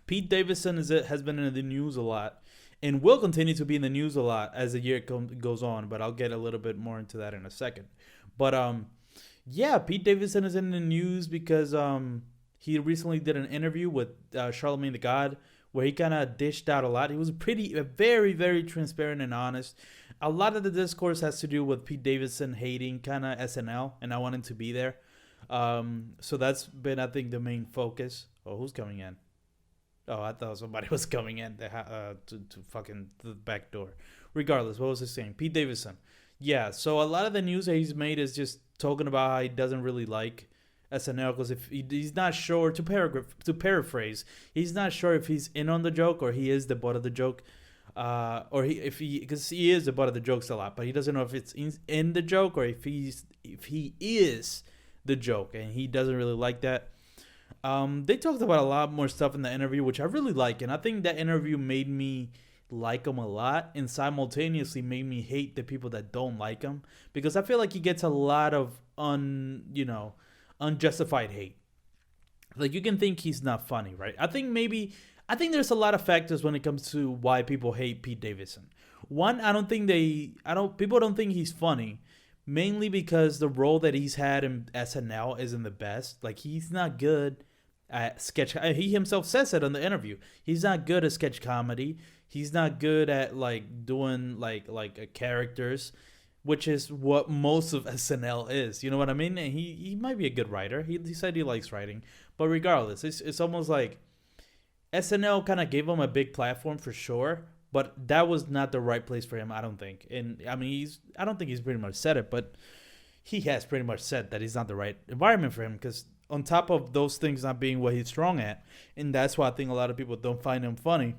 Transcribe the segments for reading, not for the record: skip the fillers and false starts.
Pete Davidson has been in the news a lot and will continue to be in the news a lot as the year goes on. But I'll get a little bit more into that in a second. But yeah, Pete Davidson is in the news because he recently did an interview with Charlemagne the God where he kind of dished out a lot. He was very, very transparent and honest. A lot of the discourse has to do with Pete Davidson hating kind of SNL and not wanting to be there. So that's been, I think, the main focus. Oh, who's coming in? Oh, I thought somebody was coming in to fucking the back door. Regardless, what was he saying? Pete Davidson. Yeah, so a lot of the news that he's made is just talking about how he doesn't really like SNL because if he's not sure to paraphrase, he's not sure if he's in on the joke or he is the butt of the joke, because he is the butt of the jokes a lot, but he doesn't know if it's in the joke or if he is the joke, and he doesn't really like that. They talked about a lot more stuff in the interview, which I really like, and I think that interview made me like him a lot and simultaneously made me hate the people that don't like him because I feel like he gets a lot of unjustified hate. Like you can think he's not funny, right? I think there's a lot of factors when it comes to why people hate Pete Davidson. One, people don't think he's funny, mainly because the role that he's had in SNL isn't the best. Like he's not good at sketch. He himself says it on the interview. He's not good at sketch comedy. He's not good at like doing like characters, which is what most of SNL is. You know what I mean? And he might be a good writer. He said he likes writing, but regardless, it's almost like SNL kind of gave him a big platform for sure, but that was not the right place for him, I don't think. And I mean, I don't think he's pretty much said it, but he has pretty much said that he's not the right environment for him because on top of those things not being what he's strong at, and that's why I think a lot of people don't find him funny,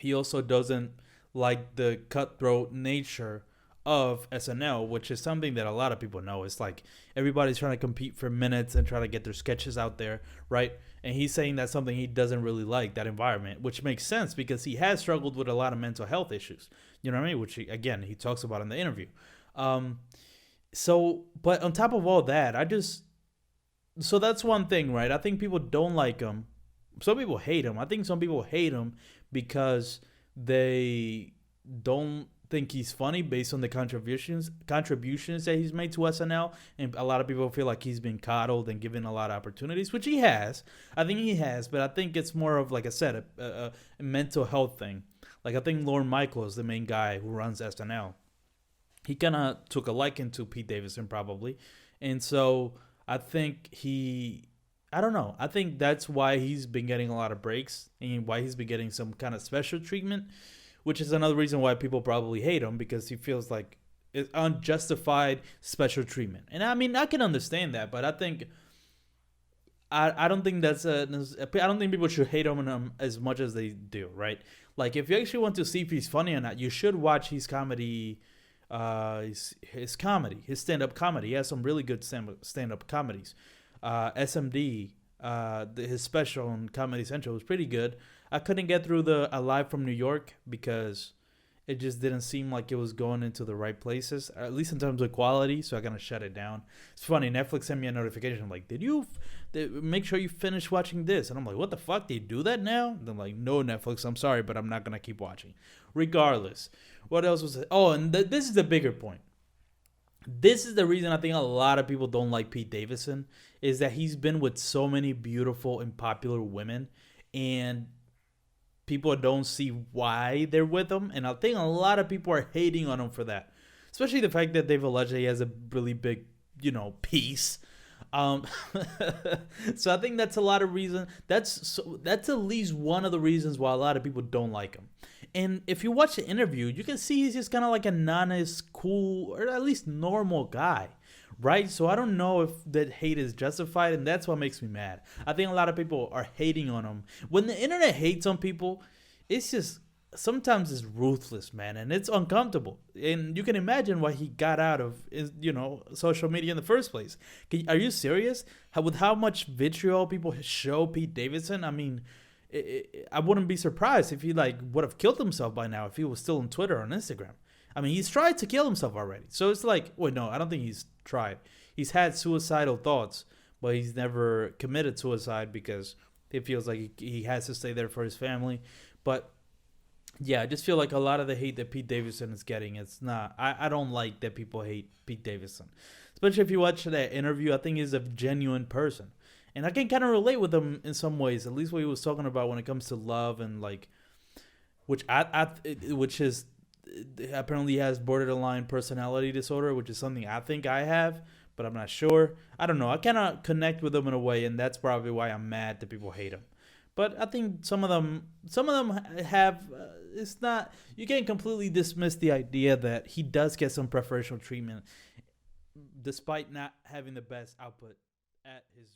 he also doesn't like the cutthroat nature of SNL, which is something that a lot of people know. It's like everybody's trying to compete for minutes and try to get their sketches out there, right? And he's saying that's something he doesn't really like, that environment, which makes sense because he has struggled with a lot of mental health issues. You know what I mean? Which, he talks about in the interview. But on top of all that, so that's one thing, right? I think people don't like him. Some people hate him. I think some people hate him because they don't think he's funny based on the contributions that he's made to SNL, and a lot of people feel like he's been coddled and given a lot of opportunities, which he has. I think he has, but I think it's more of, like I said, a mental health thing. Like I think Lorne Michaels, the main guy who runs SNL, he kind of took a liking to Pete Davidson probably, and so I think I don't know. I think that's why he's been getting a lot of breaks and why he's been getting some kind of special treatment, which is another reason why people probably hate him because he feels like it's unjustified special treatment. And I mean, I can understand that, but I think I don't think I don't think people should hate him as much as they do, right? Like if you actually want to see if he's funny or not, you should watch his comedy, his stand-up comedy. He has some really good stand-up comedies. SMD, his special on Comedy Central was pretty good. I couldn't get through the Alive from New York because it just didn't seem like it was going into the right places, at least in terms of quality, so I kind of shut it down. It's funny, Netflix sent me a notification like, make sure you finish watching this? And I'm like, what the fuck, do you do that now? And I'm like, no, Netflix, I'm sorry, but I'm not going to keep watching. Regardless, what else was it? Oh, and this is the bigger point. This is the reason I think a lot of people don't like Pete Davidson, is that he's been with so many beautiful and popular women, and people don't see why they're with him. And I think a lot of people are hating on him for that, especially the fact that they've alleged that he has a really big, piece. So I think that's a lot of reason. That's at least one of the reasons why a lot of people don't like him. And if you watch the interview, you can see he's just kind of like an honest, cool, or at least normal guy, right? So I don't know if that hate is justified, and that's what makes me mad. I think a lot of people are hating on him. When the internet hates on people, it's just sometimes it's ruthless, man, and it's uncomfortable. And you can imagine why he got out of social media in the first place. Are you serious? With how much vitriol people show Pete Davidson? I mean, I wouldn't be surprised if he would have killed himself by now if he was still on Twitter or on Instagram. I mean, he's tried to kill himself already. So it's like, wait, no, I don't think he's tried. He's had suicidal thoughts, but he's never committed suicide because He feels like he has to stay there for his family. But yeah, I just feel like a lot of the hate that Pete Davidson is getting, it's not. I don't like that people hate Pete Davidson, especially if you watch that interview. I think he's a genuine person, and I can kind of relate with him in some ways. At least what he was talking about when it comes to love and like, which is apparently he has borderline personality disorder, which is something I think I have, but I'm not sure. I don't know. I kind of connect with him in a way, and that's probably why I'm mad that people hate him. But I think some of them have. It's not. You can't completely dismiss the idea that he does get some preferential treatment, despite not having the best output at his